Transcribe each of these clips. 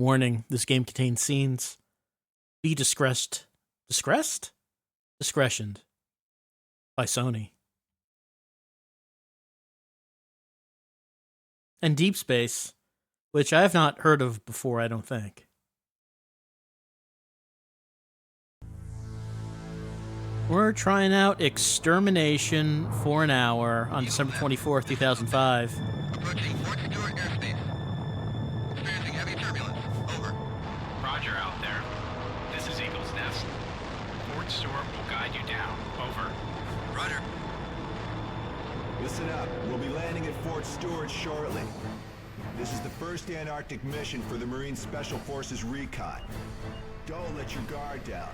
Warning, this game contains scenes. Be discretioned by Sony. And Deep Space, which I have not heard of before, I don't think. We're trying out Extermination for an hour on December 24th, 2005. Approaching Fort Stewart airspace. Experiencing heavy turbulence. Over. Roger out there. This is Eagle's Nest. Fort Stewart will guide you down. Over. Roger. Listen up. We'll be landing at Fort Stewart shortly. This is the first Antarctic mission for the Marine Special Forces Recon. Don't let your guard down.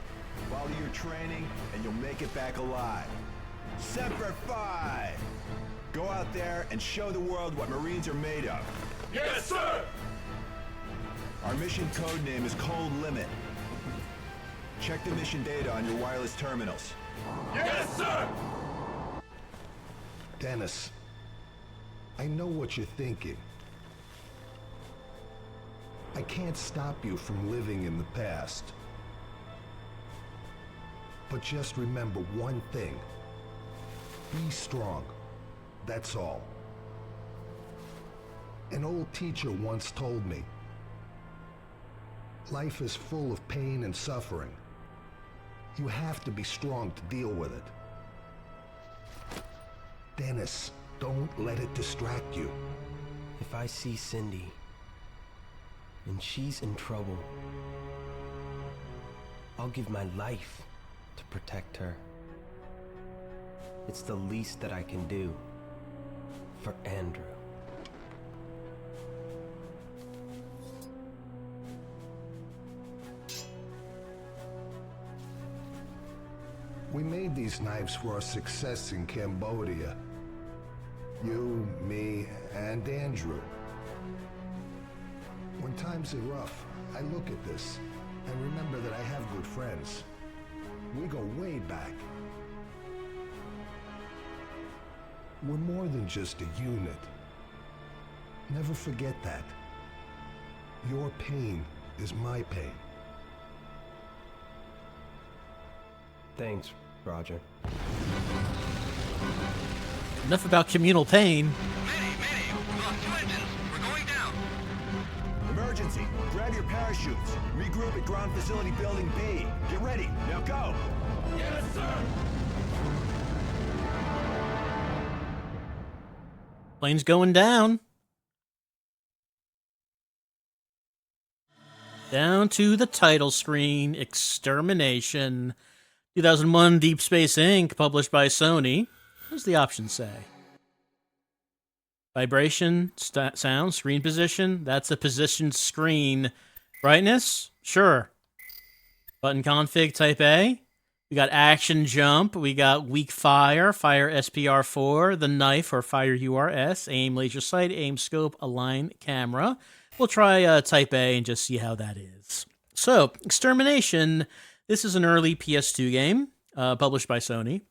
Follow your training, and you'll make it back alive. Semper Fi! Go out there and show the world what Marines are made of. Yes, sir! Our mission code name is Cold Limit. Check the mission data on your wireless terminals. Yes, sir! Dennis, I know what you're thinking. I can't stop you from living in the past. But just remember one thing. Be strong. That's all. An old teacher once told me, life is full of pain and suffering. You have to be strong to deal with it. Dennis, don't let it distract you. If I see Cindy, and she's in trouble, I'll give my life to protect her. It's the least that I can do for Andrew. We made these knives for our success in Cambodia. You, me, and Andrew. When times are rough, I look at this and remember that I have good friends. We go way back. We're more than just a unit. Never forget that. Your pain is my pain. Thanks, Roger. Enough about communal pain. Mayday! We lost 2 engines. We're going down. Emergency! Grab your parachutes. Regroup at Ground Facility Building B. Get ready. Now go! Yes, sir! Plane's going down. Down to the title screen, Extermination. 2001 Deep Space Inc., published by Sony. What does the option say? Vibration, sound, screen position. That's a positioned screen. Brightness? Sure. Button config, type A. We got action jump. We got weak fire, fire SPR4, the knife or fire URS, aim laser sight, aim scope, align camera. We'll try type A and just see how that is. So, Extermination. This is an early PS2 game, published by Sony.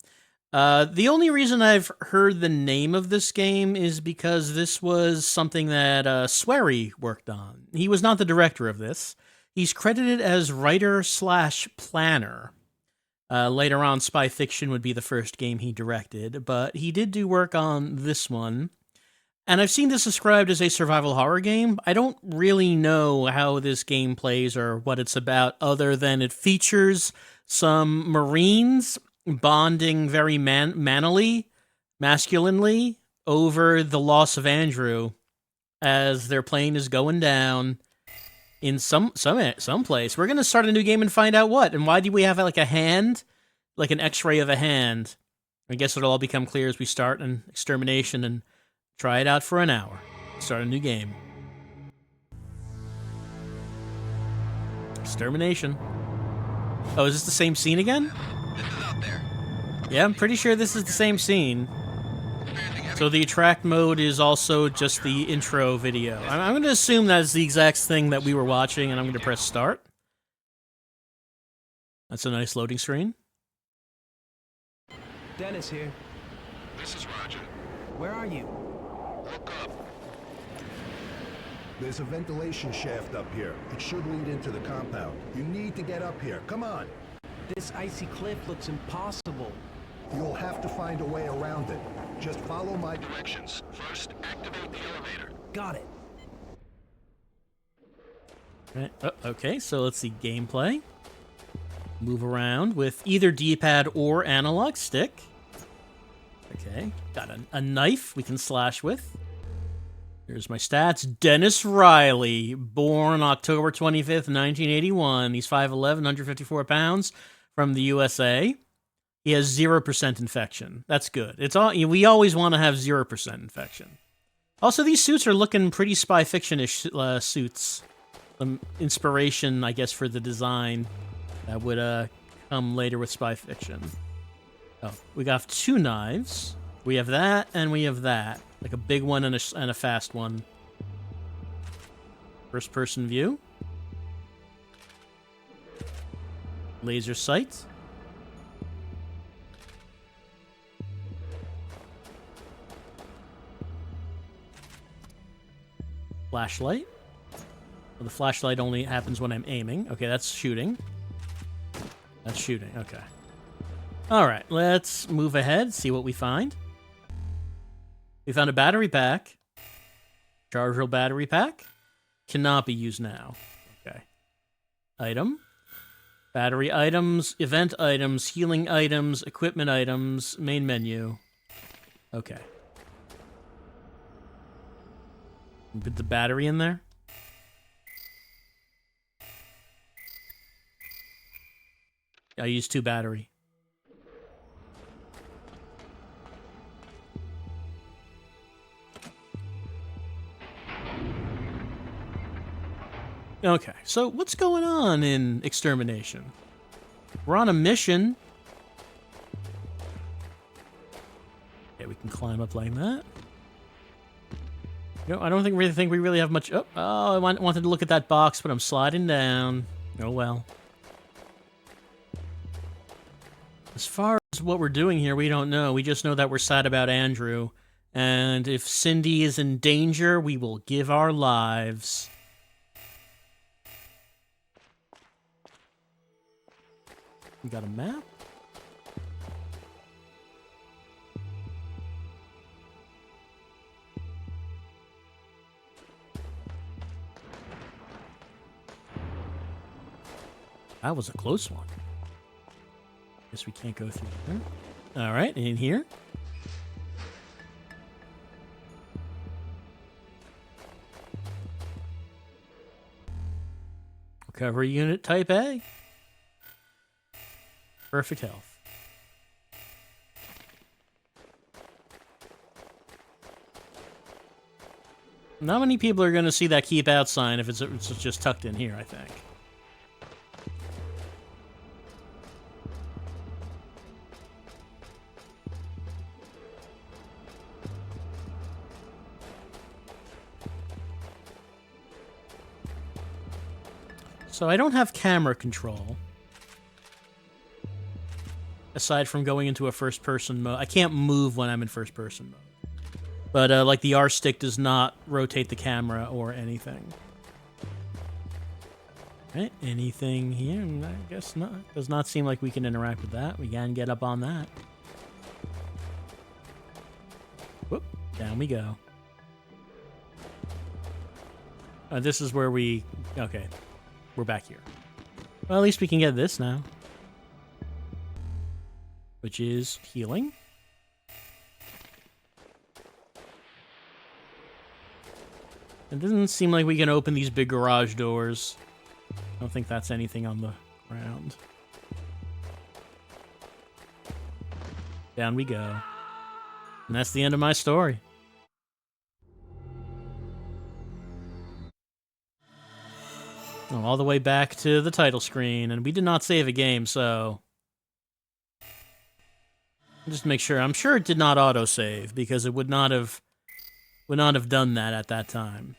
The only reason I've heard the name of this game is because this was something that Swery worked on. He was not the director of this. He's credited as writer/planner. Later on, Spy Fiction would be the first game he directed, but he did do work on this one. And I've seen this described as a survival horror game. I don't really know how this game plays or what it's about, other than it features some Marines bonding very masculinely over the loss of Andrew as their plane is going down in some place. We're going to start a new game and find out what. And why do we have like a hand? Like an x-ray of a hand. I guess it'll all become clear as we start an Extermination and try it out for an hour. Start a new game. Extermination. Oh, is this the same scene again? This is out there. Yeah, I'm pretty sure this is the same scene. So the attract mode is also just the intro video. I'm going to assume that's the exact thing that we were watching, and I'm going to press start. That's a nice loading screen. Dennis here. This is Roger. Where are you? Woke up. There's a ventilation shaft up here. It should lead into the compound. You need to get up here. Come on. This icy cliff looks impossible. You'll have to find a way around it. Just follow my directions. First, activate the elevator. Got it. Right. Oh, okay, so let's see gameplay. Move around with either D-pad or analog stick. Okay, got a knife we can slash with. Here's my stats. Dennis Riley, born October 25th, 1981. He's 5'11", 154 pounds, from the USA. He has 0% infection. That's good. It's all we always want to have 0% infection. Also, these suits are looking pretty spy fiction-ish suits. Some inspiration, I guess, for the design that would come later with spy fiction. Oh, we got 2 knives. We have that, and we have that. Like a big one and a fast one. First-person view. Laser sight. Flashlight. Well, the flashlight only happens when I'm aiming. Okay, that's shooting. That's shooting, okay. Alright, let's move ahead, see what we find. We found a battery pack. Chargeable battery pack. Cannot be used now. Okay. Item. Battery items, event items, healing items, equipment items, main menu. Okay. Put the battery in there. I used 2 battery. Okay, so what's going on in Extermination? We're on a mission. Okay, we can climb up like that. No, I don't really think we really have much. Oh, I wanted to look at that box, but I'm sliding down. Oh well. As far as what we're doing here, we don't know. We just know that we're sad about Andrew. And if Cindy is in danger, we will give our lives. We got a map? That was a close one. Guess we can't go through there. All right, in here. Recovery unit type A. Perfect health. Not many people are going to see that keep out sign if it's just tucked in here, I think. So I don't have camera control. Aside from going into a first-person mode. I can't move when I'm in first-person mode. But, like, the R stick does not rotate the camera or anything. Right, anything here? I guess not. Does not seem like we can interact with that. We can get up on that. Whoop, down we go. This is where we... Okay, we're back here. Well, at least we can get this now. Which is healing. It doesn't seem like we can open these big garage doors. I don't think that's anything on the ground. Down we go. And that's the end of my story. Oh, all the way back to the title screen, and we did not save a game, so... Just to make sure. I'm sure it did not autosave, because it would not have done that at that time.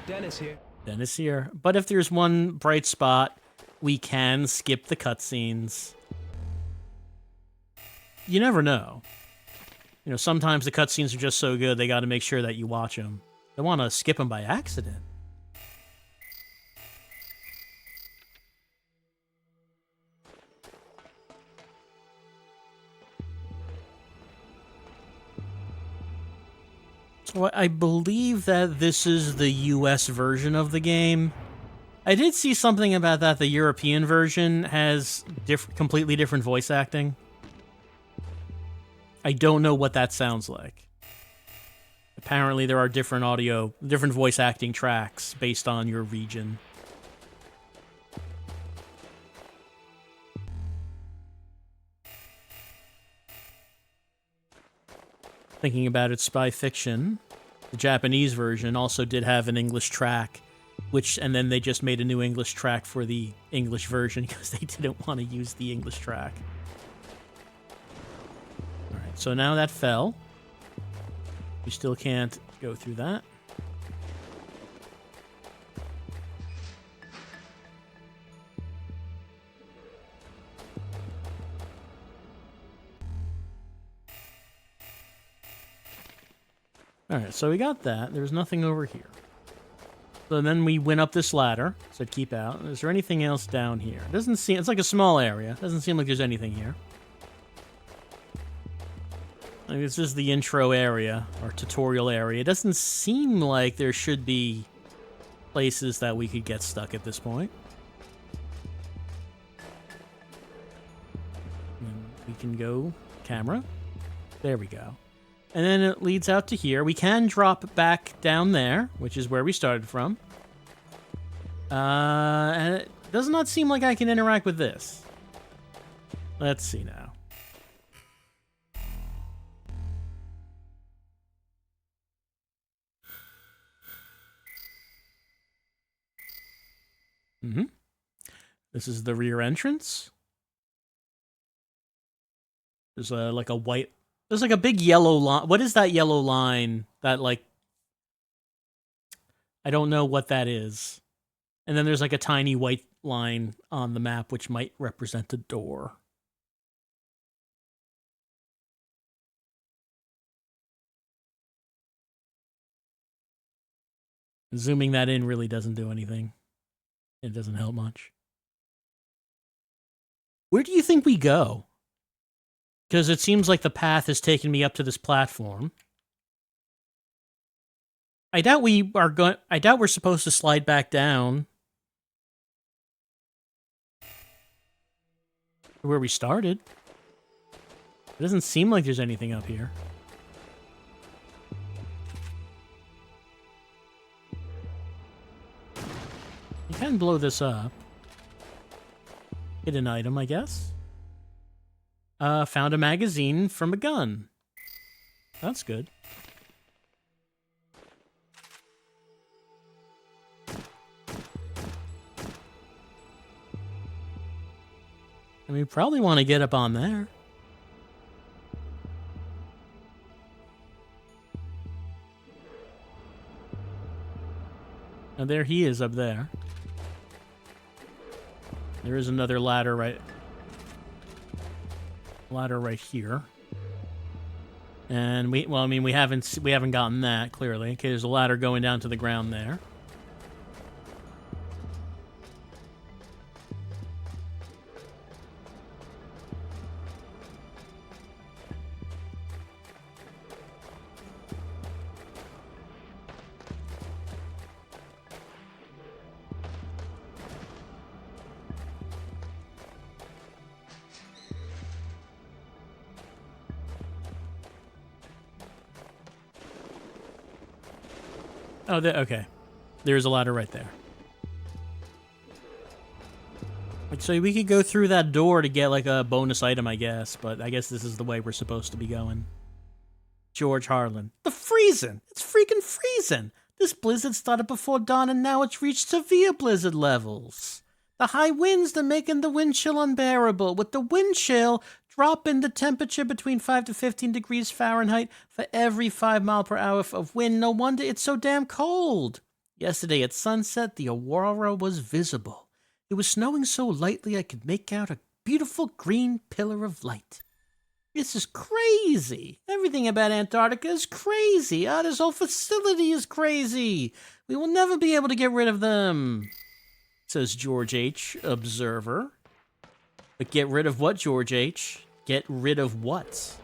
Dennis here. Dennis here. But if there's one bright spot, we can skip the cutscenes. You never know. You know, sometimes the cutscenes are just so good, they got to make sure that you watch them. They want to skip them by accident. So I believe that this is the US version of the game. I did see something about that. The European version has completely different voice acting. I don't know what that sounds like. Apparently there are different voice acting tracks based on your region. Thinking about it, Spy Fiction, the Japanese version also did have an English track, and then they just made a new English track for the English version because they didn't want to use the English track. Alright, so now that fell. We still can't go through that. Alright, so we got that. There's nothing over here. So then we went up this ladder. Said keep out. Is there anything else down here? Doesn't seem... It's like a small area. Doesn't seem like there's anything here. Like, this is the intro area, or tutorial area. It doesn't seem like there should be places that we could get stuck at this point. And we can go camera. There we go. And then it leads out to here. We can drop back down there, which is where we started from. And it does not seem like I can interact with this. Let's see now. This is the rear entrance. There's like a white... There's like a big yellow line. What is that yellow line? That like... I don't know what that is. And then there's like a tiny white line on the map which might represent a door. Zooming that in really doesn't do anything. It doesn't help much. Where do you think we go? Because it seems like the path has taken me up to this platform. I doubt we're supposed to slide back down to where we started. It doesn't seem like there's anything up here. You can blow this up. Hidden item, I guess. Found a magazine from a gun. That's good. And we probably want to get up on there. And there he is up there. There is another ladder right here. And we haven't gotten that clearly. Okay, there's a ladder going down to the ground there. Oh, okay. There's a ladder right there. So we could go through that door to get like a bonus item, I guess. But I guess this is the way we're supposed to be going. George Harlan. The freezing! It's freaking freezing! This blizzard started before dawn and now it's reached severe blizzard levels. The high winds are making the wind chill unbearable. With the wind chill dropping the temperature between 5 to 15 degrees Fahrenheit for every 5 miles per hour of wind. No wonder it's so damn cold. Yesterday at sunset, the aurora was visible. It was snowing so lightly I could make out a beautiful green pillar of light. This is crazy. Everything about Antarctica is crazy. This whole facility is crazy. We will never be able to get rid of them, says George H., observer. But get rid of what, George H.? Get rid of what?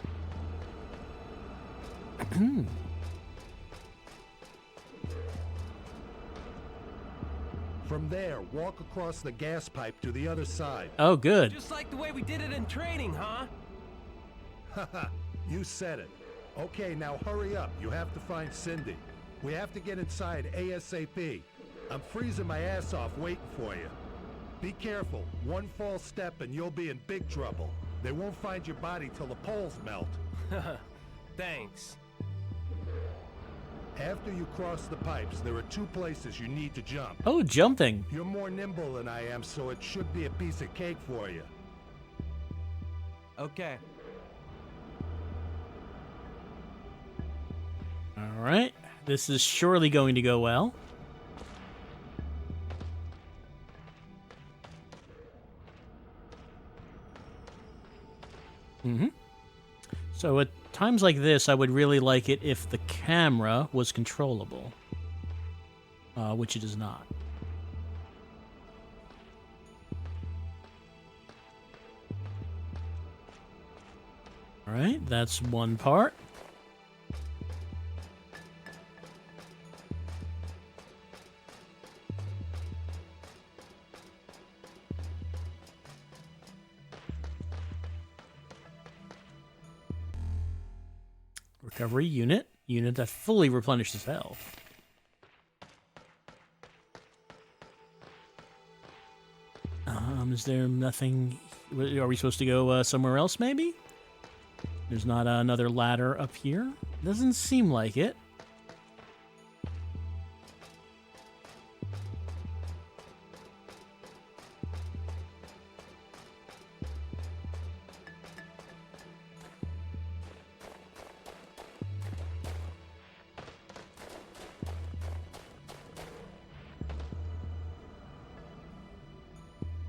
From there, walk across the gas pipe to the other side. Oh, good. Just like the way we did it in training, huh? Haha, you said it. Okay, now hurry up. You have to find Cindy. We have to get inside ASAP. I'm freezing my ass off waiting for you. Be careful. One false step and you'll be in big trouble. They won't find your body till the poles melt. Thanks. After you cross the pipes, there are 2 places you need to jump. Oh, jumping. You're more nimble than I am, so it should be a piece of cake for you. Okay. All right. This is surely going to go well. So at times like this, I would really like it if the camera was controllable, which it is not. All right, that's one part. Recovery unit that fully replenishes health. Is there nothing? Are we supposed to go somewhere else, maybe? There's not another ladder up here? Doesn't seem like it.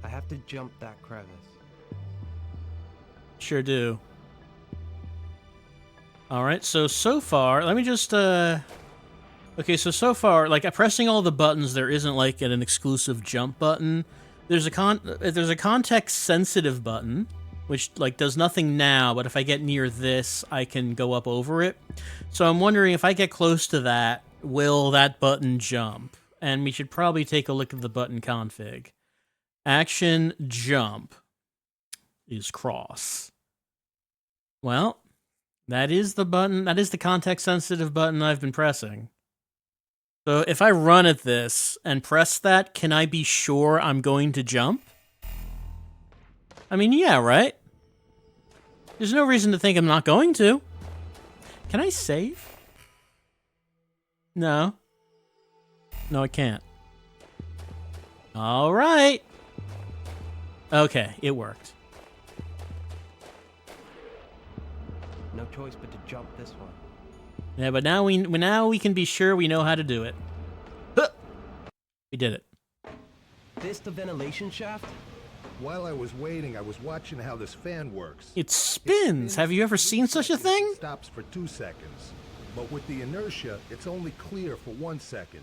I have to jump that crevice. Sure do. All right, so far, let me just, okay, so far, like, pressing all the buttons, there isn't, like, an exclusive jump button. There's a context-sensitive button, which, like, does nothing now, but if I get near this, I can go up over it. So I'm wondering if I get close to that, will that button jump? And we should probably take a look at the button config. Action jump is cross. Well, that is the button. That is the context-sensitive button I've been pressing. So if I run at this and press that, can I be sure I'm going to jump? I mean, yeah, right? There's no reason to think I'm not going to. Can I save? No. No, I can't. All right. Okay, it worked. No choice but to jump this one. Yeah, but now we can be sure we know how to do it. Huh! We did it. This the ventilation shaft? While I was waiting, I was watching how this fan works. It spins. Have you ever seen such a thing? It stops for 2 seconds. But with the inertia, it's only clear for 1 second.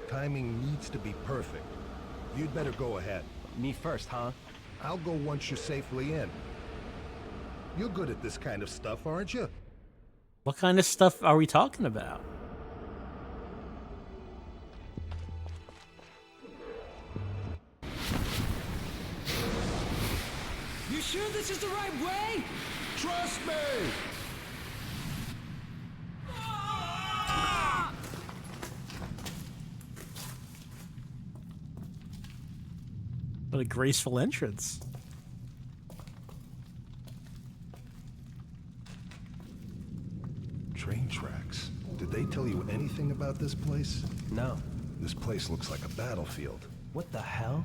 Timing needs to be perfect. You'd better go ahead. Me first, huh? I'll go once you're safely in. You're good at this kind of stuff, aren't you? What kind of stuff are we talking about? You sure this is the right way? Trust me! What a graceful entrance. Train tracks. Did they tell you anything about this place? No. This place looks like a battlefield. What the hell?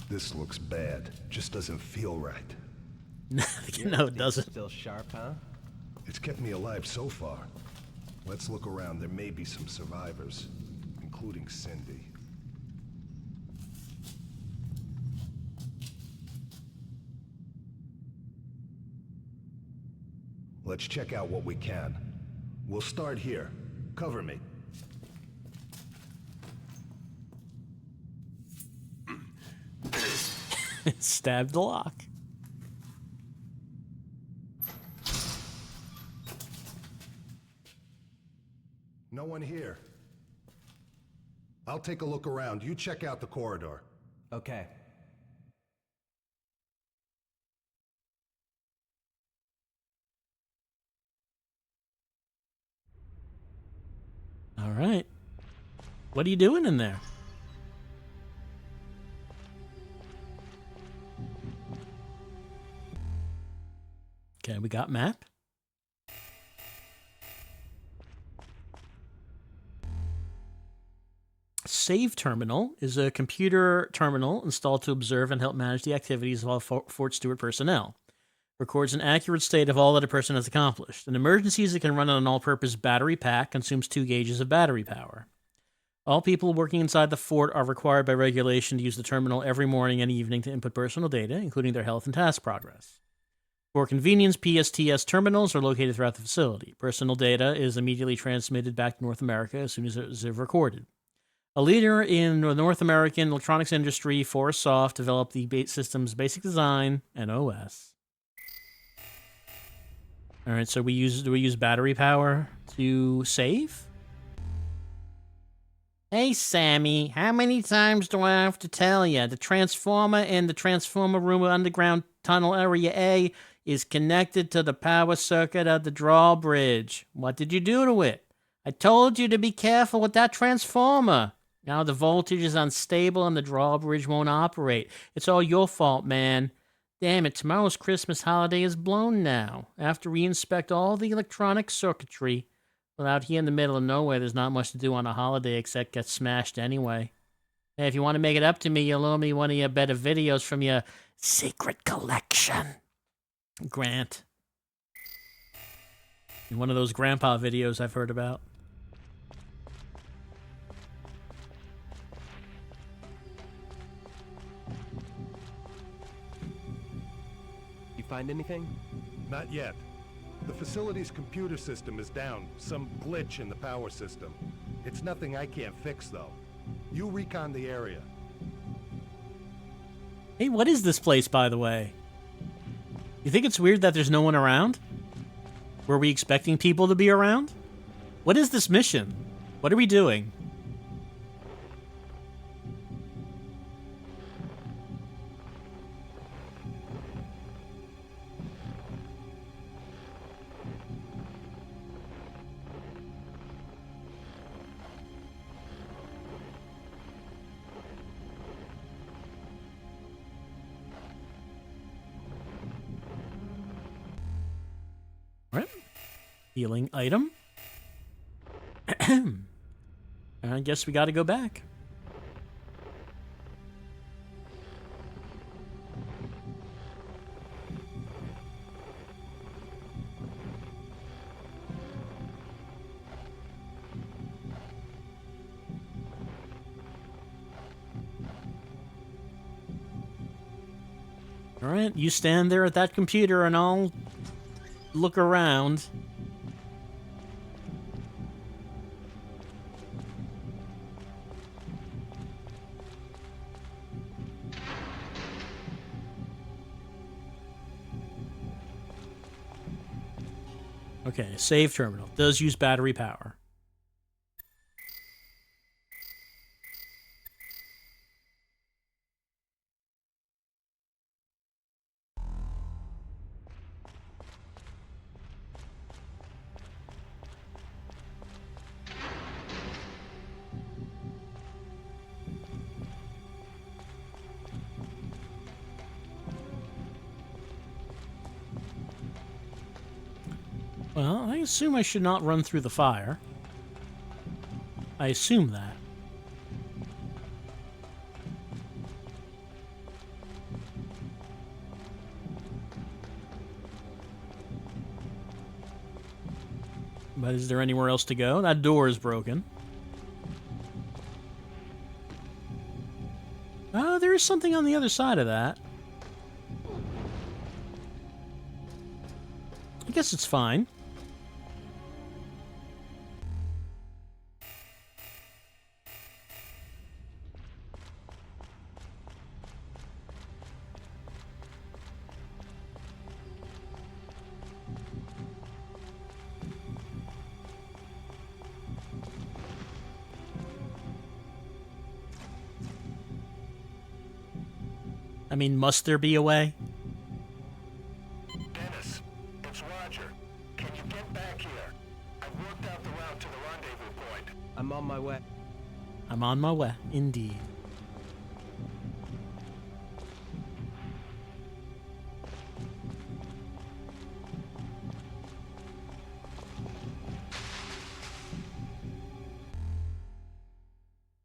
This looks bad. Just doesn't feel right. No, it doesn't. Still sharp, huh? It's kept me alive so far. Let's look around. There may be some survivors, including Cindy. Let's check out what we can. We'll start here. Cover me. Stabbed the lock. No one here. I'll take a look around. You check out the corridor. Okay. All right. What are you doing in there? Okay, we got map. Save Terminal is a computer terminal installed to observe and help manage the activities of all Fort Stewart personnel. Records an accurate state of all that a person has accomplished. In emergencies, it can run on an all-purpose battery pack, consumes 2 gauges of battery power. All people working inside the fort are required by regulation to use the terminal every morning and evening to input personal data, including their health and task progress. For convenience, PSTS terminals are located throughout the facility. Personal data is immediately transmitted back to North America as soon as it is recorded. A leader in the North American electronics industry, Forest Soft, developed the system's basic design and OS. All right, so do we use battery power to save? Hey, Sammy, how many times do I have to tell you? The transformer in the transformer room underground tunnel area A is connected to the power circuit of the drawbridge. What did you do to it? I told you to be careful with that transformer. Now the voltage is unstable and the drawbridge won't operate. It's all your fault, man. Damn it, tomorrow's Christmas holiday is blown now. I have to reinspect all the electronic circuitry. Well, out here in the middle of nowhere, there's not much to do on a holiday except get smashed anyway. Hey, if you want to make it up to me, you'll owe me one of your better videos from your secret collection. Grant. One of those grandpa videos I've heard about. You find anything? Not yet. The facility's computer system is down. Some glitch in the power system. It's nothing I can't fix, though. You recon the area. Hey, what is this place, by the way? You think it's weird that there's no one around? Were we expecting people to be around? What is this mission? What are we doing? Right. Healing item. I guess we got to go back. All right, you stand there at that computer and I'll look around. Okay, save terminal. Does use battery power. Well, I assume I should not run through the fire. I assume that. But is there anywhere else to go? That door is broken. Oh, there is something on the other side of that. guess it's fine. I mean, must there be a way? Dennis, it's Roger. Can you get back here? I've worked out the route to the rendezvous point. I'm on my way. I'm on my way, indeed.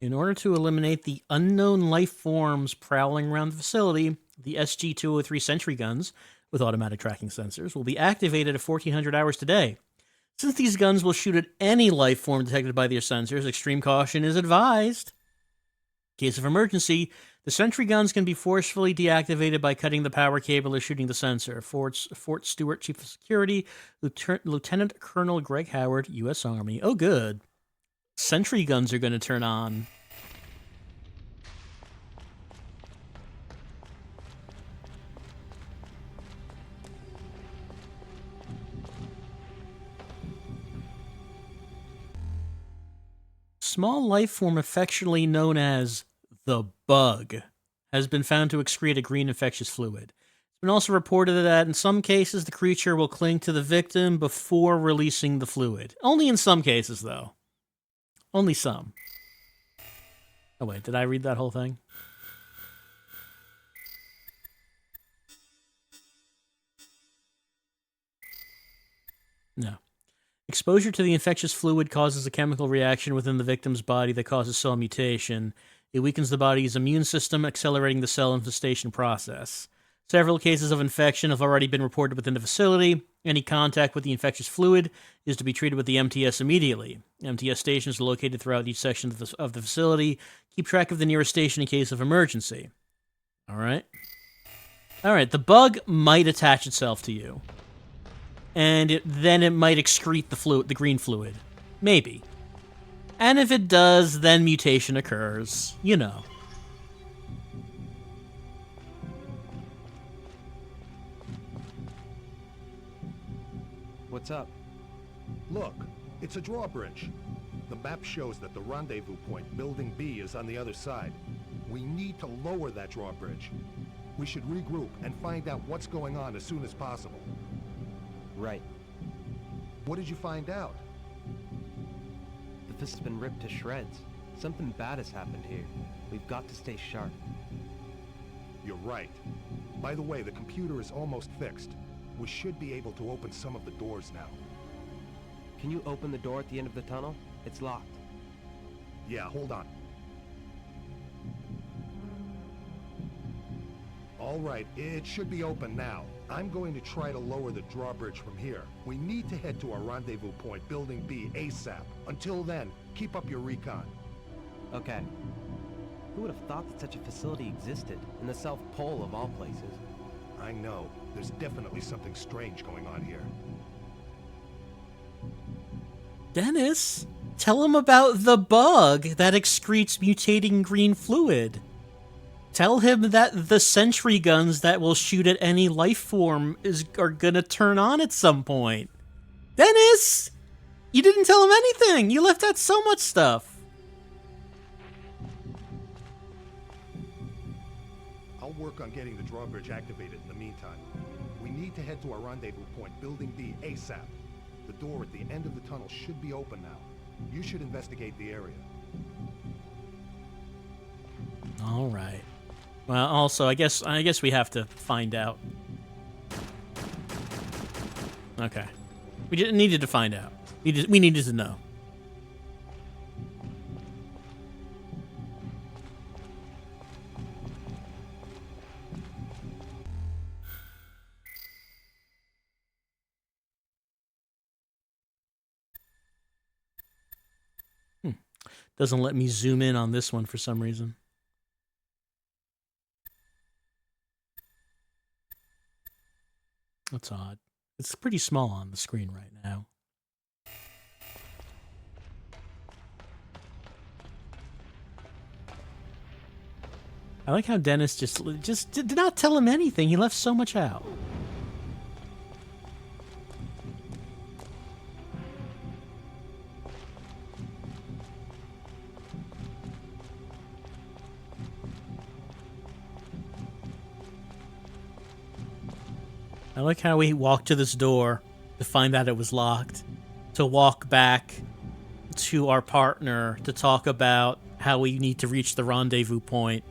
In order to eliminate the unknown life forms prowling around the facility, the SG-203 sentry guns, with automatic tracking sensors, will be activated at 1400 hours today. Since these guns will shoot at any life form detected by their sensors, extreme caution is advised. In case of emergency, the sentry guns can be forcefully deactivated by cutting the power cable or shooting the sensor. Fort Stewart, Chief of Security, Lieutenant Colonel Greg Howard, U.S. Army. Oh, good. Sentry guns are going to turn on. Small life form affectionately known as the bug has been found to excrete a green infectious fluid. It's been also reported that in some cases the creature will cling to the victim before releasing the fluid. Only in some cases, though. Only some. Oh wait, did I read that whole thing? No. Exposure to the infectious fluid causes a chemical reaction within the victim's body that causes cell mutation. It weakens the body's immune system, accelerating the cell infestation process. Several cases of infection have already been reported within the facility. Any contact with the infectious fluid is to be treated with the MTS immediately. MTS stations are located throughout each section of the facility. Keep track of the nearest station in case of emergency. All right. The bug might attach itself to you. And then it might excrete the green fluid. Maybe. And if it does, then mutation occurs. You know. What's up? Look, it's a drawbridge. The map shows that the rendezvous point, Building B, is on the other side. We need to lower that drawbridge. We should regroup and find out what's going on as soon as possible. Right. What did you find out? The fist has been ripped to shreds. Something bad has happened here. We've got to stay sharp. You're right. By the way, the computer is almost fixed. We should be able to open some of the doors now. Can you open the door at the end of the tunnel? It's locked. Yeah, hold on. All right, it should be open now. I'm going to try to lower the drawbridge from here. We need to head to our rendezvous point, Building B, ASAP. Until then, keep up your recon. Okay. Who would have thought that such a facility existed in the South Pole of all places? I know. There's definitely something strange going on here. Dennis, tell him about the bug that excretes mutating green fluid. Tell him that the sentry guns that will shoot at any life form are gonna turn on at some point. Dennis! You didn't tell him anything! You left out so much stuff! I'll work on getting the drawbridge activated in the meantime. We need to head to our rendezvous point, Building B, ASAP. The door at the end of the tunnel should be open now. You should investigate the area. Alright. Well, also, I guess we have to find out. Okay. We just needed to find out. We needed to know. Doesn't let me zoom in on this one for some reason. That's odd. It's pretty small on the screen right now. I like how Dennis just did not tell him anything. He left so much out. I like how we walked to this door to find out it was locked, to walk back to our partner to talk about how we need to reach the rendezvous point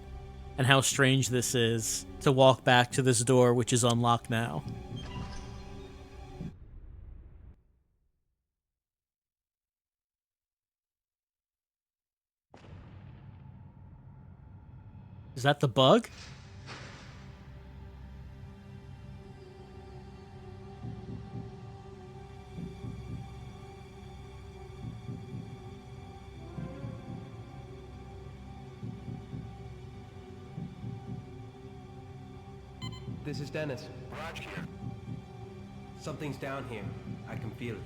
and how strange this is, to walk back to this door which is unlocked now. Is that the bug? This is Dennis. Raj here. Something's down here. I can feel it.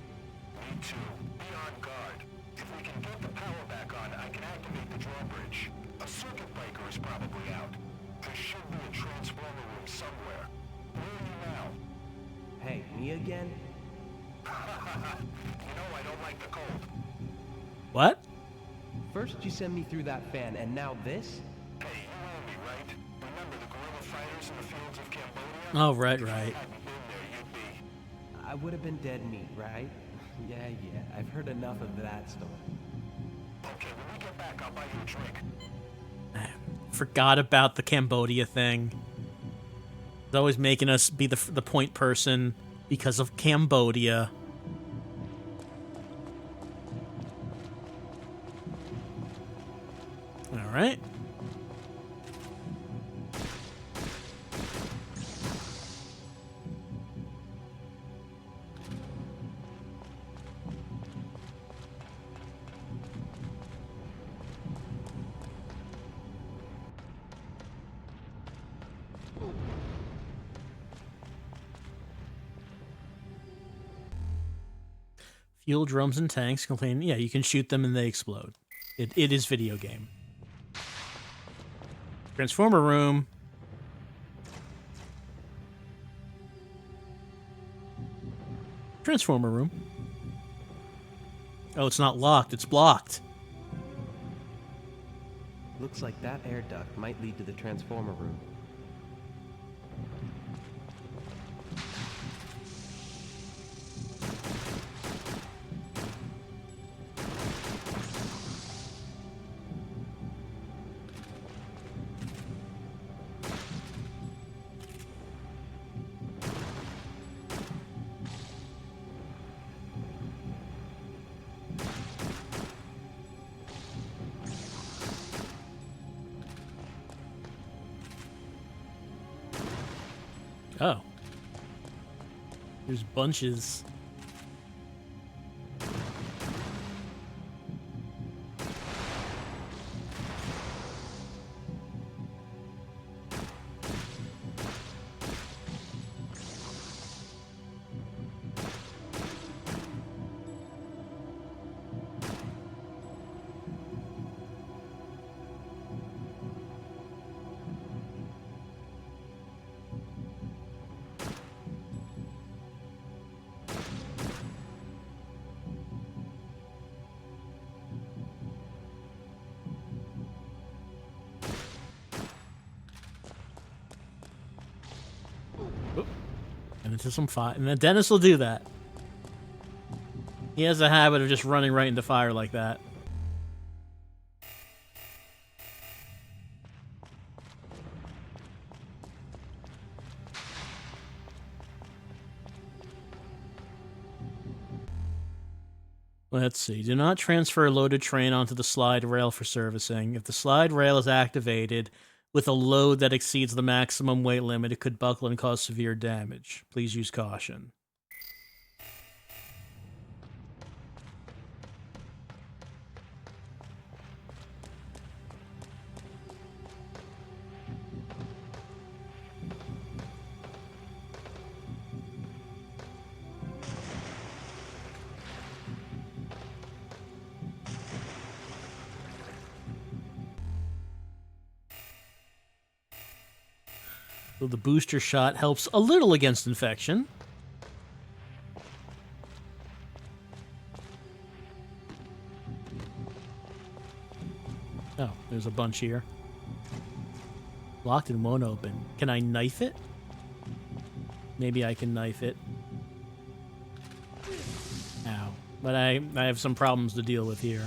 Me too. Be on guard. If we can get the power back on, I can activate the drawbridge. A circuit breaker is probably out. There should be a transformer room somewhere. Where are you now? Hey, me again? You know I don't like the cold. What? First you send me through that fan, and now this? Hey, you know me, right? Remember the guerrilla fighters in the fields of Cambodia? Oh, right. If you hadn't been there, you'd be... I would have been dead meat, right? Yeah, I've heard enough of that story. Okay, when we get back, I'll buy you a drink. Forgot about the Cambodia thing. It's always making us be the point person because of Cambodia. All right. Fuel drums and tanks contain... Yeah, you can shoot them and they explode. It is video game. Transformer room. Transformer room. Oh, it's not locked. It's blocked. Looks like that air duct might lead to the transformer room. Oh. There's bunches. And into some fire. And then Dennis will do that. He has a habit of just running right into fire like that. Let's see. Do not transfer a loaded train onto the slide rail for servicing. If the slide rail is activated with a load that exceeds the maximum weight limit, it could buckle and cause severe damage. Please use caution. So the booster shot helps a little against infection. Oh, there's a bunch here. Locked and won't open. Can I knife it? Maybe I can knife it. Ow. But I have some problems to deal with here.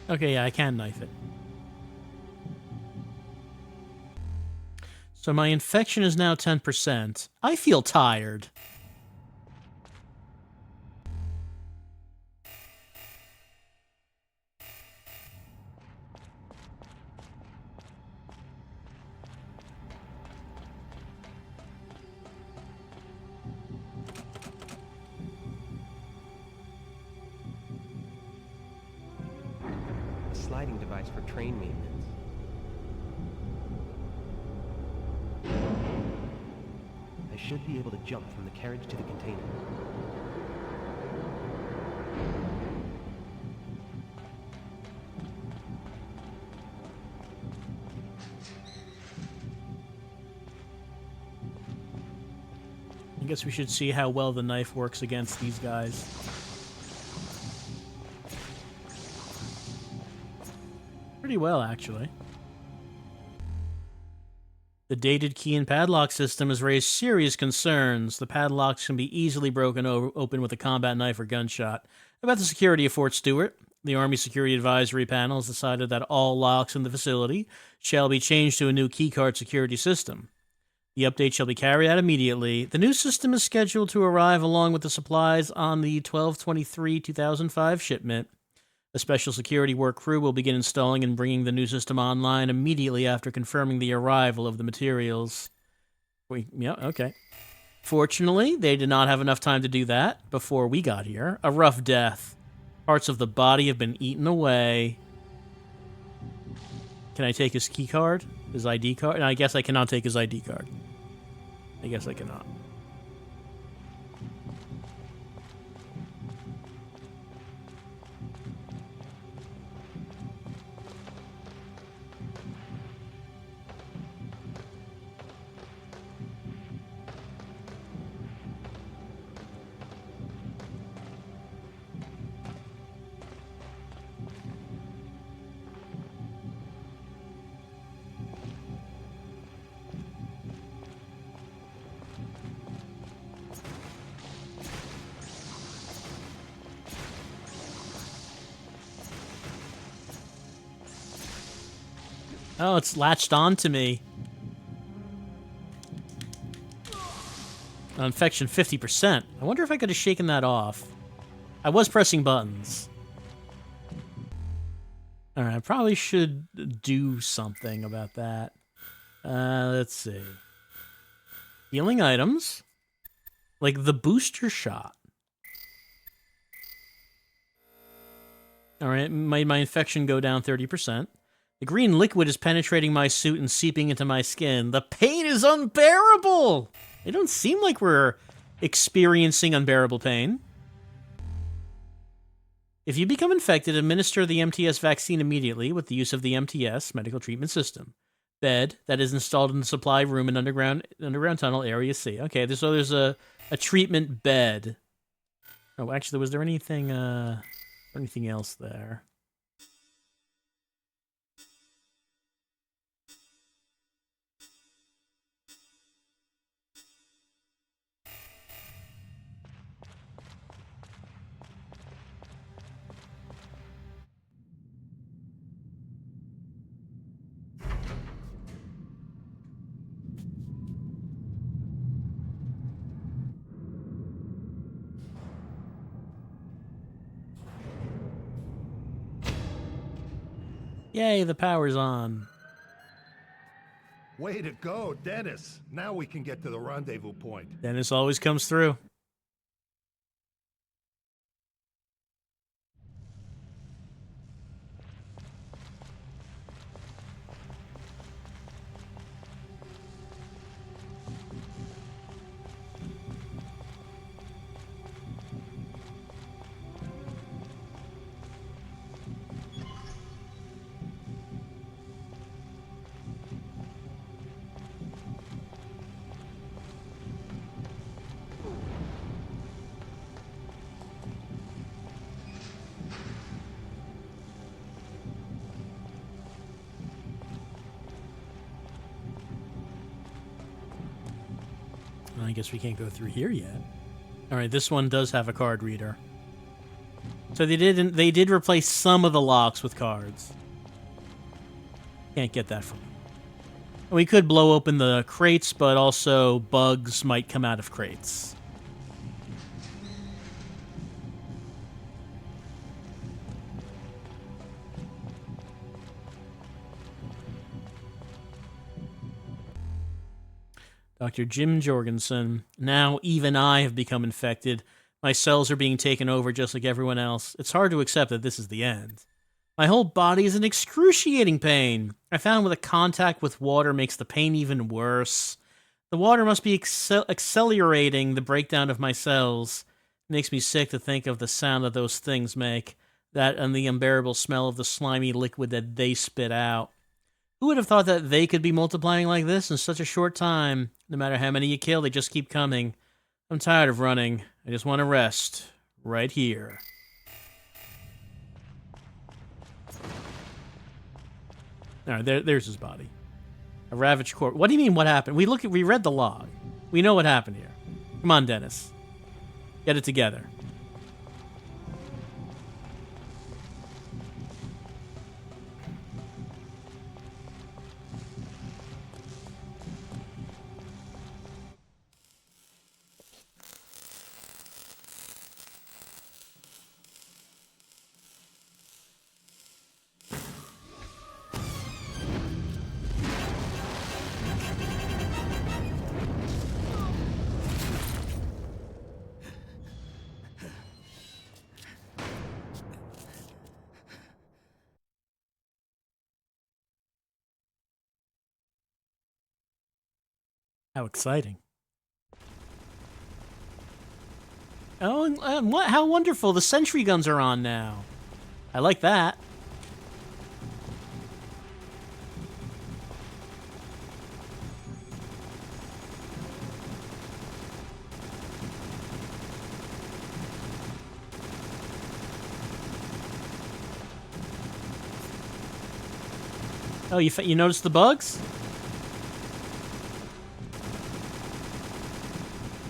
Okay, yeah, I can knife it. So my infection is now 10%. I feel tired. A sliding device for train maintenance. I should be able to jump from the carriage to the container. I guess we should see how well the knife works against these guys. Pretty well, actually. The dated key and padlock system has raised serious concerns. The padlocks can be easily broken open with a combat knife or gunshot. About the security of Fort Stewart, the Army Security Advisory Panel has decided that all locks in the facility shall be changed to a new keycard security system. The update shall be carried out immediately. The new system is scheduled to arrive along with the supplies on the 12/23/2005 shipment. A special security work crew will begin installing and bringing the new system online immediately after confirming the arrival of the materials. Yeah, okay. Fortunately, they did not have enough time to do that before we got here. A rough death. Parts of the body have been eaten away. Can I take his key card? His ID card? And I guess I cannot take his ID card. I guess I cannot. Oh, it's latched on to me. Infection 50%. I wonder if I could have shaken that off. I was pressing buttons. Alright, I probably should do something about that. Let's see. Healing items. Like the booster shot. Alright, made my infection go down 30%. The green liquid is penetrating my suit and seeping into my skin. The pain is unbearable! It don't seem like we're experiencing unbearable pain. If you become infected, administer the MTS vaccine immediately with the use of the MTS, Medical Treatment System. Bed that is installed in the supply room in underground tunnel area C. Okay, so there's a treatment bed. Oh, actually, was there anything else there? Yay, the power's on. Way to go, Dennis. Now we can get to the rendezvous point. Dennis always comes through. I guess we can't go through here yet. All right, this one does have a card reader. So they did replace some of the locks with cards. Can't get that from me. We could blow open the crates, but also bugs might come out of crates. Dr. Jim Jorgensen. Now even I have become infected. My cells are being taken over just like everyone else. It's hard to accept that this is the end. My whole body is in excruciating pain. I found that contact with water makes the pain even worse. The water must be accelerating the breakdown of my cells. It makes me sick to think of the sound that those things make. That and the unbearable smell of the slimy liquid that they spit out. Who would have thought that they could be multiplying like this in such a short time? No matter how many you kill, they just keep coming. I'm tired of running. I just want to rest. Right here. Alright, there's his body. A ravaged corpse. What do you mean, what happened? We read the log. We know what happened here. Come on, Dennis. Get it together. How exciting. Oh, and what? How wonderful. The sentry guns are on now. I like that. Oh, you noticed the bugs?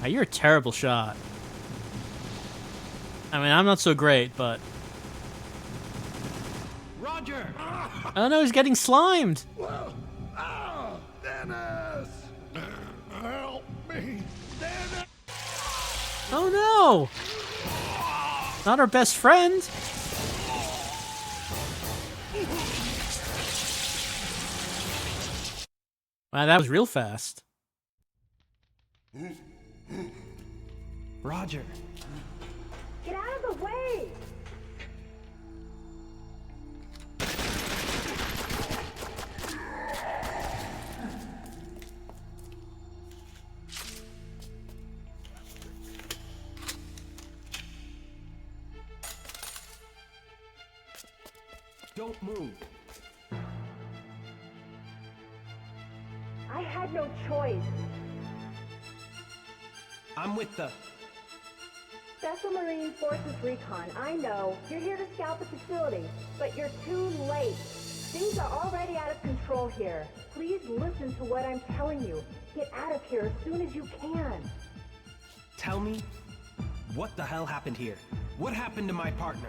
Oh, you're a terrible shot. I mean, I'm not so great, but... Roger! Oh no, he's getting slimed! Dennis! Help me! Dennis! Oh no! Not our best friend! Wow, that was real fast. Roger. Get out of the way! Don't move. I had no choice. I'm with the... Special Marine Forces Recon, I know. You're here to scout the facility, but you're too late. Things are already out of control here. Please listen to what I'm telling you. Get out of here as soon as you can. Tell me, what the hell happened here? What happened to my partner?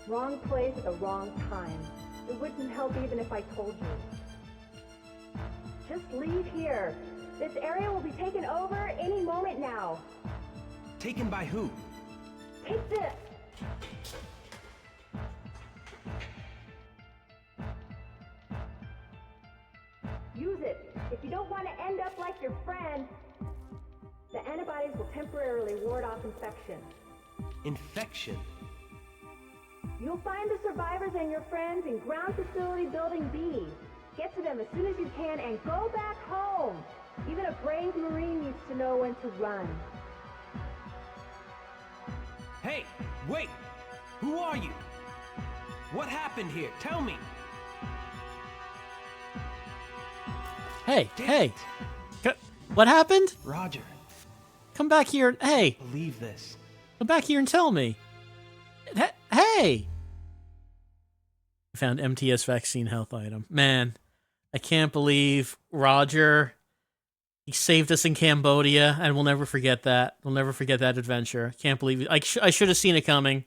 Wrong place at the wrong time. It wouldn't help even if I told you. Just leave here. This area will be taken over any moment now. Taken by who? Take this! Use it. If you don't want to end up like your friend, the antibodies will temporarily ward off infection. Infection? You'll find the survivors and your friends in Ground Facility Building B. Get to them as soon as you can and go back home. Even a brave Marine needs to know when to run. Hey, wait! Who are you? What happened here? Tell me! Hey, Damn hey! it. What happened? Roger, Come back here and... Hey! believe this. Come back here and tell me. Hey! I found MTS vaccine health item. Man, I can't believe Roger. He saved us in Cambodia, and we'll never forget that. We'll never forget that adventure. Can't believe it. I should have seen it coming.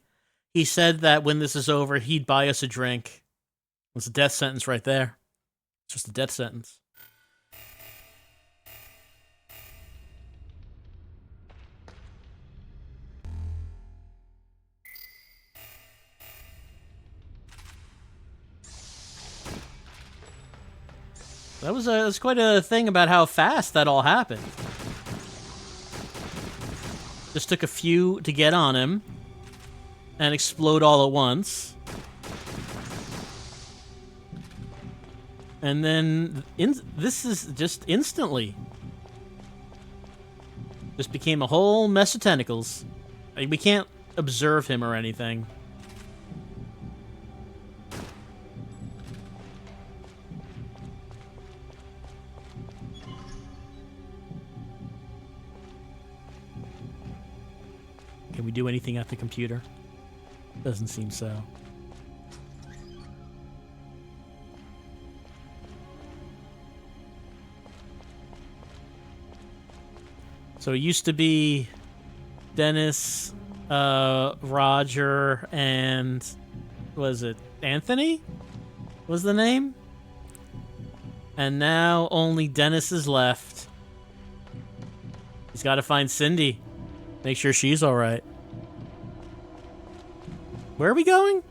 He said that when this is over, he'd buy us a drink. It's a death sentence right there. It's just a death sentence. That was quite a thing about how fast that all happened. Just took a few to get on him and explode all at once. And then this is just instantly. Just became a whole mess of tentacles. We can't observe him or anything. Can we do anything at the computer? Doesn't seem so. So it used to be Dennis, Roger, and was it Anthony? Was the name? And now only Dennis is left. He's got to find Cindy. Make sure she's all right. Where are we going?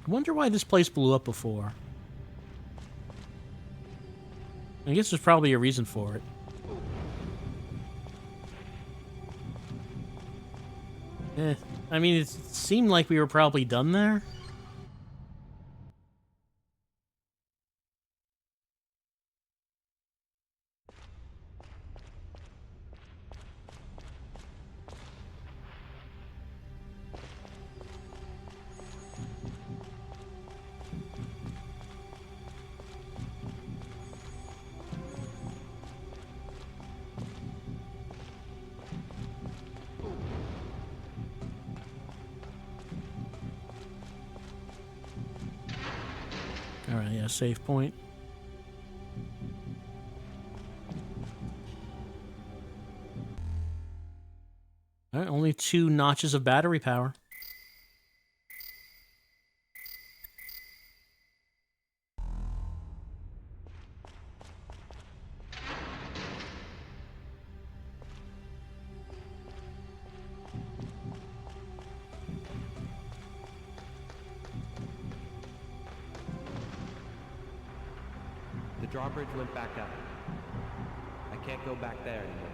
I wonder why this place blew up before. I guess there's probably a reason for it. I mean, it seemed like we were probably done there. Alright, yeah, save point. Alright, only 2 notches of battery power. The drawbridge went back up. I can't go back there anymore.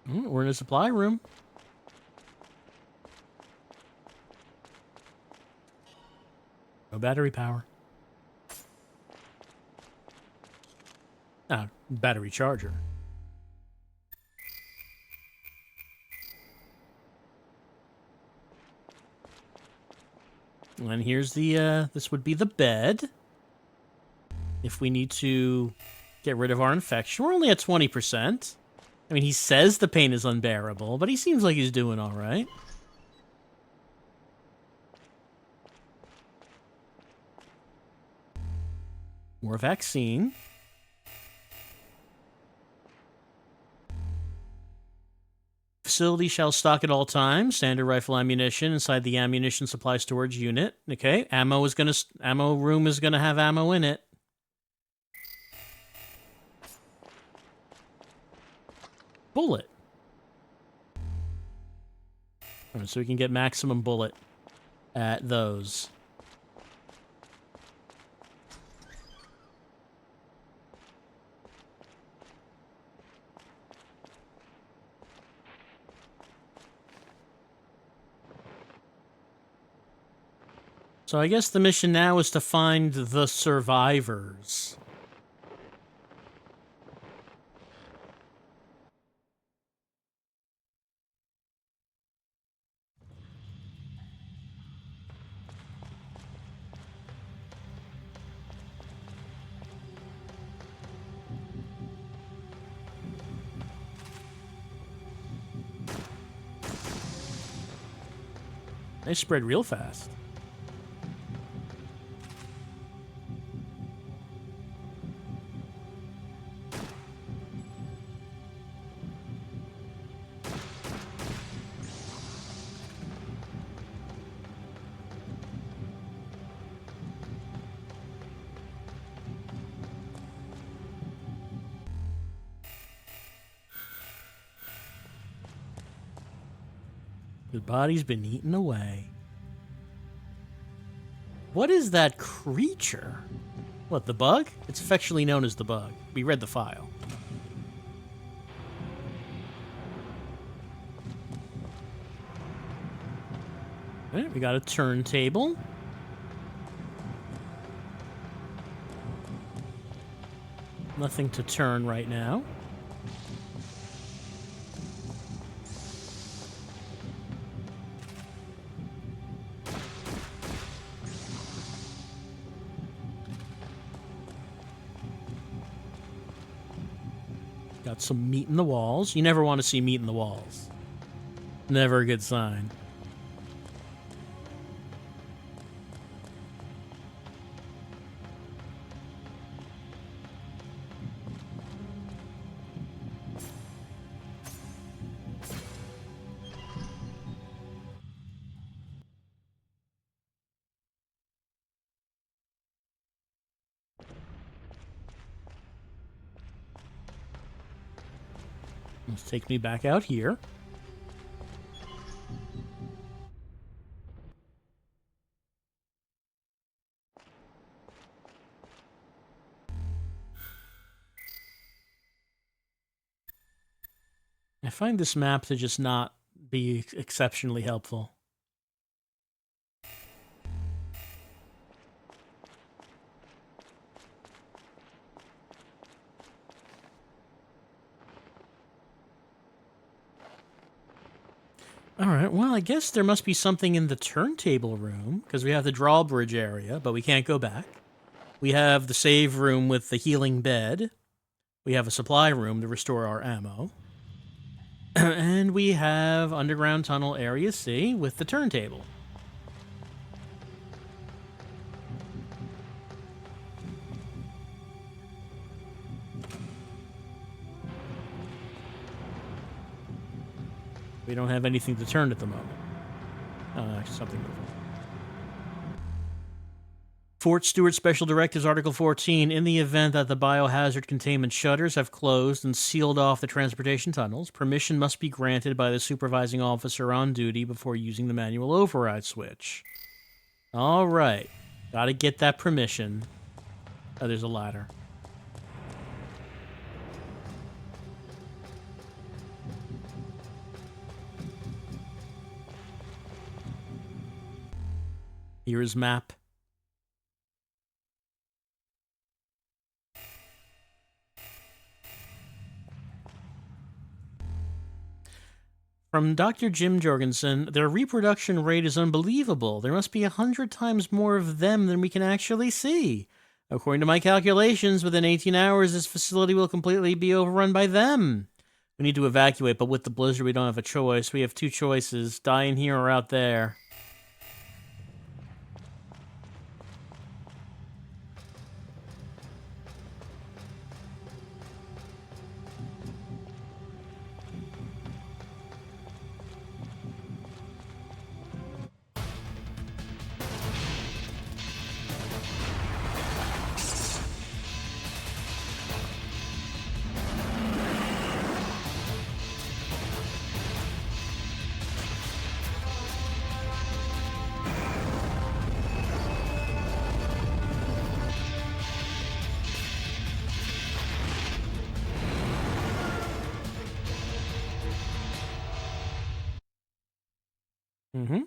We're in a supply room. No battery power. Ah, battery charger. And here's the, this would be the bed. If we need to get rid of our infection. We're only at 20%. I mean, he says the pain is unbearable, but he seems like he's doing all right. More vaccine. facility shall stock at all times standard rifle ammunition inside the ammunition supply storage unit. Okay, ammo room is gonna have ammo in it. Bullet. All right, so we can get maximum bullet at those. So I guess the mission now is to find the survivors. They spread real fast. The body's been eaten away. What is that creature? What, the bug? It's affectionately known as the bug. We read the file. Alright, we got a turntable. Nothing to turn right now. Got some meat in the walls. You never want to see meat in the walls. Never a good sign. Let's take me back out here. I find this map to just not be exceptionally helpful. Alright, well, I guess there must be something in the turntable room, because we have the Drawbridge area, but we can't go back. We have the save room with the healing bed. We have a supply room to restore our ammo. And we have Underground Tunnel Area C with the turntable. We don't have anything to turn at the moment. Something moving. Fort Stewart Special Directives Article 14. In the event that the biohazard containment shutters have closed and sealed off the transportation tunnels, permission must be granted by the supervising officer on duty before using the manual override switch. All right. Gotta get that permission. Oh, there's a ladder. Here is map. From Dr. Jim Jorgensen, their reproduction rate is unbelievable. There must be 100 times more of them than we can actually see. According to my calculations, within 18 hours, this facility will completely be overrun by them. We need to evacuate, but with the blizzard, we don't have a choice. We have two choices. Die in here or out there. Mm-hmm.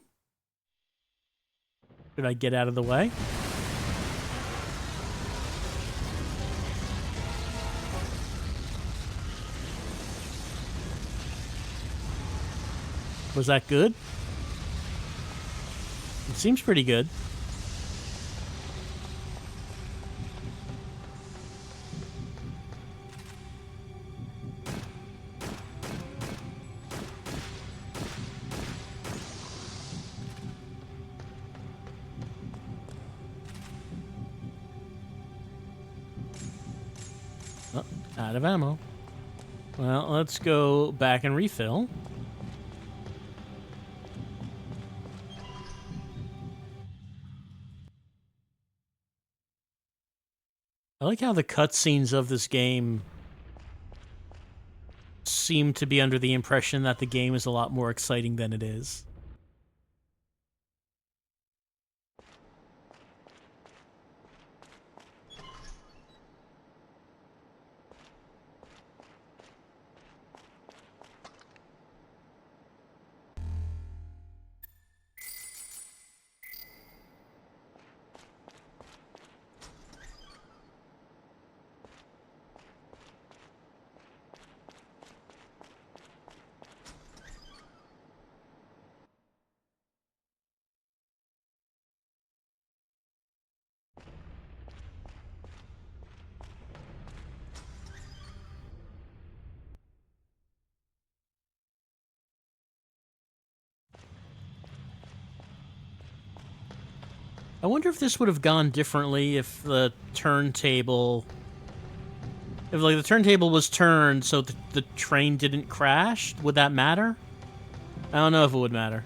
Did I get out of the way? Was that good? It seems pretty good. Oh, out of ammo. Well, let's go back and refill. I like how the cutscenes of this game seem to be under the impression that the game is a lot more exciting than it is. I wonder if this would have gone differently if the turntable... If, like, the turntable was turned so the train didn't crash. Would that matter? I don't know if it would matter.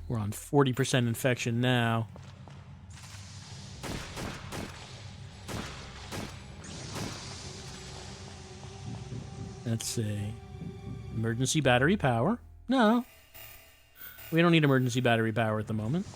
We're on 40% infection now. Let's see. Emergency battery power. No. We don't need emergency battery power at the moment.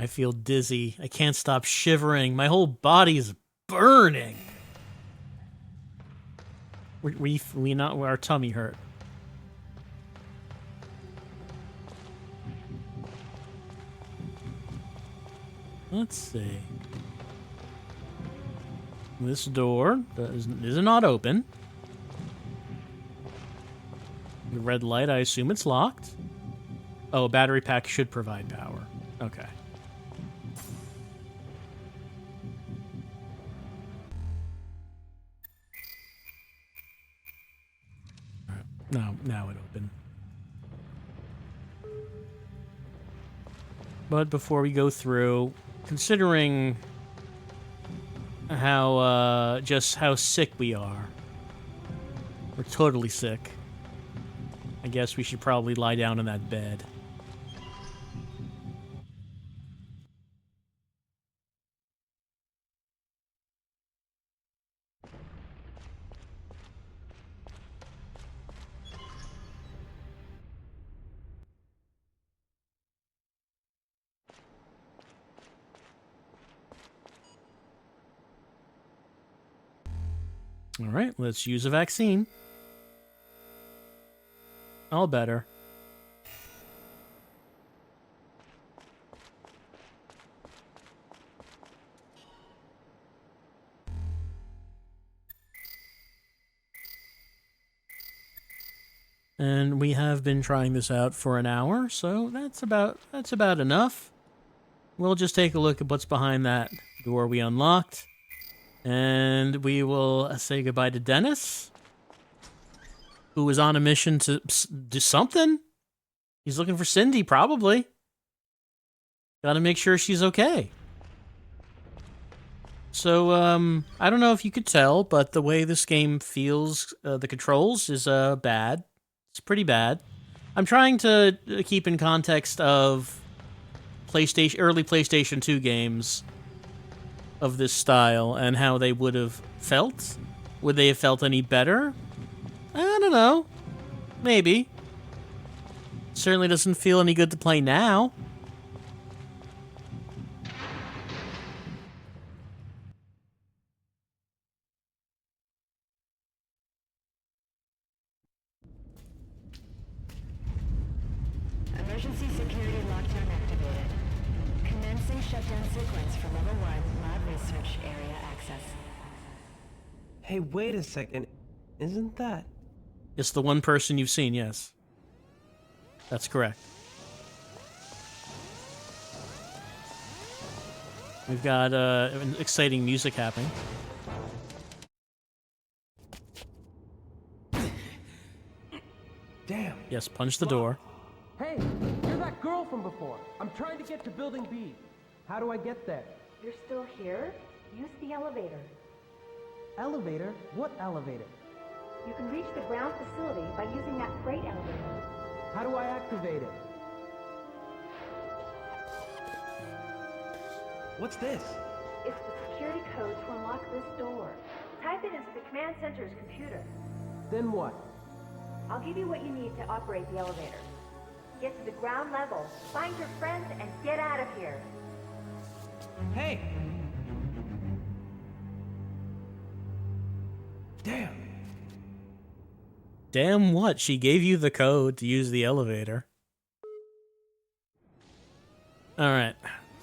I feel dizzy. I can't stop shivering. My whole body's burning. We not our tummy hurt. Let's see. This door is not open. The red light, I assume it's locked. Oh, a battery pack should provide power. Okay. Now it opened. But before we go through, considering how, just how sick we are, we're totally sick. I guess we should probably lie down in that bed. All right, let's use a vaccine. All better. And we have been trying this out for an hour, so that's about enough. We'll just take a look at what's behind that door we unlocked. And we will say goodbye to Dennis, who was on a mission to do something. He's looking for Cindy, probably. Gotta make sure she's okay. So, I don't know if you could tell, but the way this game feels, the controls is bad. It's pretty bad. I'm trying to keep in context of early PlayStation 2 games of this style and how they would have felt. Would they have felt any better? I don't know. Maybe. Certainly doesn't feel any good to play now. Emergency security lockdown activated. Commencing shutdown sequence for level 1 lab research area access. Hey, wait a second. Isn't that... It's the one person you've seen, yes. That's correct. We've got exciting music happening. Damn. Yes, punch the door. Hey, you're that girl from before. I'm trying to get to Building B. How do I get there? You're still here? Use the elevator. Elevator? What elevator? You can reach the ground facility by using that freight elevator. How do I activate it? What's this? It's the security code to unlock this door. Type it into the command center's computer. Then what? I'll give you what you need to operate the elevator. Get to the ground level, find your friends, and get out of here. Hey! Damn. Damn what? She gave you the code to use the elevator. Alright.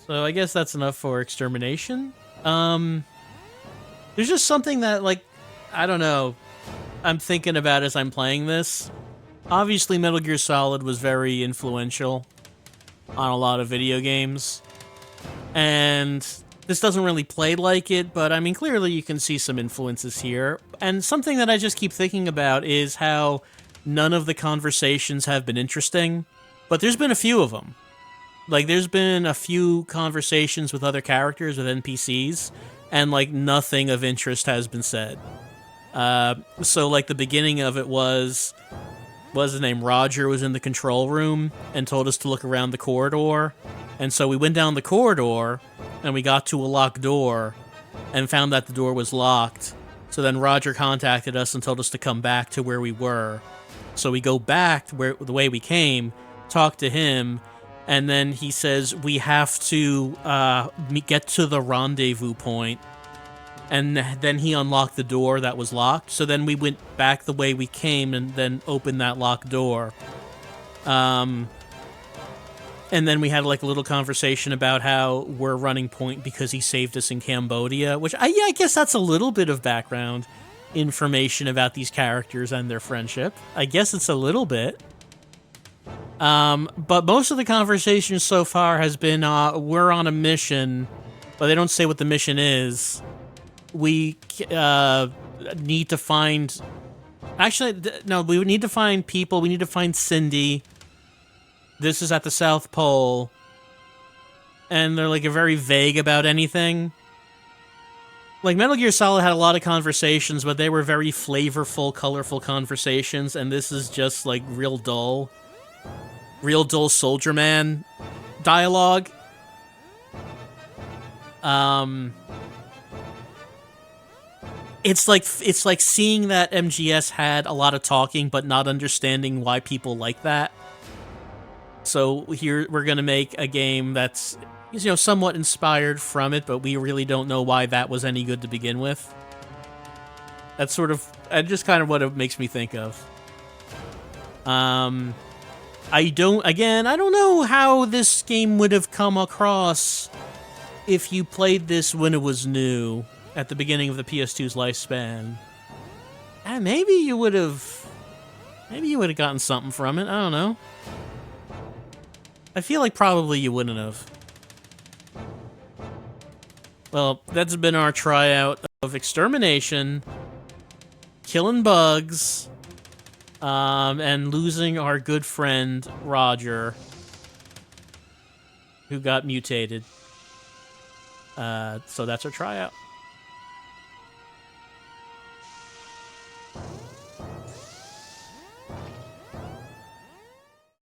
So I guess that's enough for Extermination. There's just something that, like, I don't know, I'm thinking about as I'm playing this. Obviously, Metal Gear Solid was very influential on a lot of video games. And this doesn't really play like it, but I mean, clearly you can see some influences here. And something that I just keep thinking about is how none of the conversations have been interesting, but there's been a few of them. Like, there's been a few conversations with other characters, with NPCs, and, like, nothing of interest has been said. So, like, the beginning of it was... What's his name? Roger was in the control room and told us to look around the corridor. And so we went down the corridor, and we got to a locked door, and found that the door was locked. So then Roger contacted us and told us to come back to where we were. So we go back to the way we came, talk to him, and then he says we have to get to the rendezvous point. And then he unlocked the door that was locked. So then we went back the way we came and then opened that locked door. And then we had like a little conversation about how we're running point because he saved us in Cambodia, which I guess that's a little bit of background information about these characters and their friendship. I guess it's a little bit. But most of the conversation so far has been, we're on a mission, but they don't say what the mission is. We need to find... Actually, no, we need to find people. We need to find Cindy. This is at the South Pole. and they're like very vague about anything. Like Metal Gear Solid had a lot of conversations, but they were very flavorful, colorful conversations, and this is just like real dull Soldier Man dialogue. It's like seeing that MGS had a lot of talking, but not understanding why people like that. So here we're gonna make a game that's, you know, somewhat inspired from it, but we really don't know why that was any good to begin with. That's sort of just kind of what it makes me think of. I don't know how this game would have come across if you played this when it was new, at the beginning of the PS2's lifespan. And maybe you would have gotten something from it. I don't know. I feel like probably you wouldn't have. Well, that's been our tryout of Extermination, killing bugs, and losing our good friend Roger, who got mutated. So that's our tryout.